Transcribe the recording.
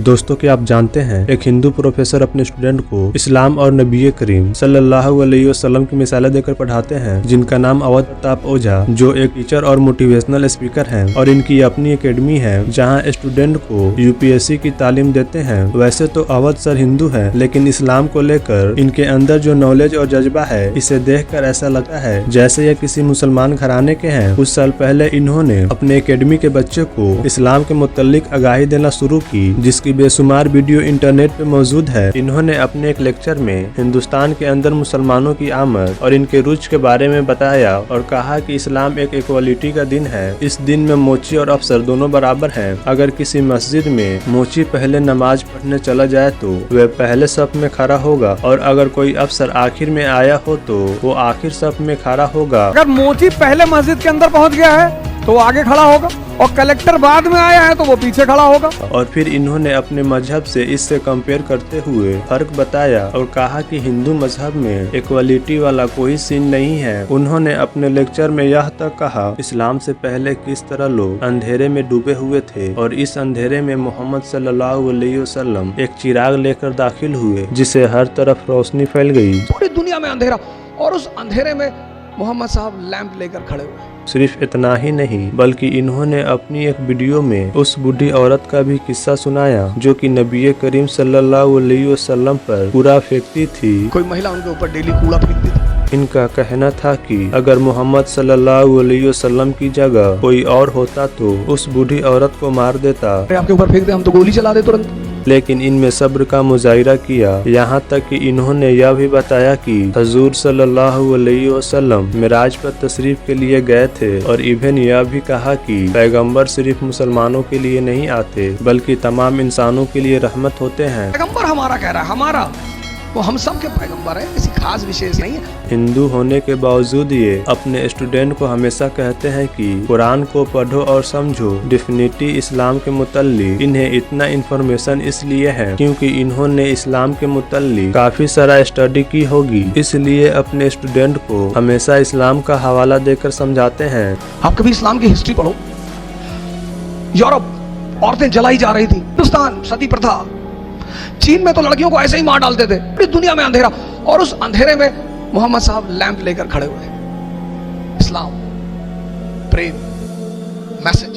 दोस्तों क्या आप जानते हैं एक हिंदू प्रोफेसर अपने स्टूडेंट को इस्लाम और नबी करीम सल्लल्लाहु अलैहि वसल्लम की मिसालें देकर पढ़ाते हैं, जिनका नाम अवध प्रताप ओझा, जो एक टीचर और मोटिवेशनल स्पीकर हैं और इनकी अपनी एकेडमी है जहां स्टूडेंट को यूपीएससी की तालीम देते हैं। वैसे तो अवध सर हिंदू है, लेकिन इस्लाम को लेकर इनके अंदर जो नॉलेज और जज्बा है, इसे देखकर ऐसा लगता है जैसे यह किसी मुसलमान घराने के हैं। कुछ साल पहले इन्होंने अपने एकेडमी के बच्चे को इस्लाम के मुतालिक आगाही देना शुरू की, जिसकी बेशुमार वीडियो इंटरनेट पे मौजूद है। इन्होंने अपने एक लेक्चर में हिंदुस्तान के अंदर मुसलमानों की आमद और इनके रुच के बारे में बताया और कहा कि इस्लाम एक इक्वालिटी का दिन है। इस दिन में मोची और अफसर दोनों बराबर हैं। अगर किसी मस्जिद में मोची पहले नमाज पढ़ने चला जाए तो वह पहले सफ में खड़ा होगा, और अगर कोई अफसर आखिर में आया हो तो वो आखिर सफ में खड़ा होगा। अगर मोची पहले मस्जिद के अंदर पहुंच गया है तो वो आगे खड़ा होगा, और कलेक्टर बाद में आया है तो वो पीछे खड़ा होगा। और फिर इन्होंने अपने मजहब से इससे कंपेयर करते हुए फर्क बताया और कहा कि हिंदू मजहब में इक्वालिटी वाला कोई सीन नहीं है। उन्होंने अपने लेक्चर में यह तक कहा, इस्लाम से पहले किस तरह लोग अंधेरे में डूबे हुए थे और इस अंधेरे में मोहम्मद सल्लल्लाहु अलैहि वसल्लम एक चिराग लेकर दाखिल हुए, जिससे हर तरफ रोशनी फैल गई। पूरी दुनिया में अंधेरा, और उस अंधेरे में मोहम्मद साहब लैंप लेकर खड़े हुए। सिर्फ इतना ही नहीं, बल्कि इन्होंने अपनी एक वीडियो में उस बूढ़ी औरत का भी किस्सा सुनाया जो कि नबी करीम सल्लल्लाहु अलैहि वसल्लम पर कूड़ा फेंकती थी। कोई महिला उनके ऊपर डेली कूड़ा फेंकती थी। इनका कहना था कि अगर मोहम्मद सल्लल्लाहु अलैहि वसल्लम की जगह कोई और होता तो उस बूढ़ी औरत को मार देता। आपके ऊपर फेंक दे, हम तो गोली चला दे तुरंत। लेकिन इनमें सब्र का मुजाहिरा किया, यहाँ तक कि इन्होंने यह भी बताया कि हजूर सल्लल्लाहु अलैहि वसल्लम मिराज पर तशरीफ के लिए गए थे, और इवन यह भी कहा कि पैगंबर सिर्फ मुसलमानों के लिए नहीं आते बल्कि तमाम इंसानों के लिए रहमत होते हैं। पैगंबर हमारा कह रहा है, हमारा, वो हम सब के पैगंबर है, किसी खास विशेष नहीं है। हिंदू होने के बावजूद ये अपने स्टूडेंट को हमेशा कहते हैं कि कुरान को पढ़ो और समझो। डेफिनेटली इस्लाम के मुताल्लिक इन्हें इतना इन्फॉर्मेशन इसलिए है क्योंकि इन्होंने इस्लाम के मुताल्लिक काफी सारा स्टडी की होगी, इसलिए अपने स्टूडेंट को हमेशा इस्लाम का हवाला देकर समझाते हैं। आप कभी इस्लाम की हिस्ट्री पढ़ो। यूरोप औरतें जलाई जा रही थी, हिंदुस्तान सती प्रथा, चीन में तो लड़कियों को ऐसे ही मार डालते थे। पूरी दुनिया में अंधेरा, और उस अंधेरे में मोहम्मद साहब लैंप लेकर खड़े हुए। इस्लाम, प्रेम, मैसेज।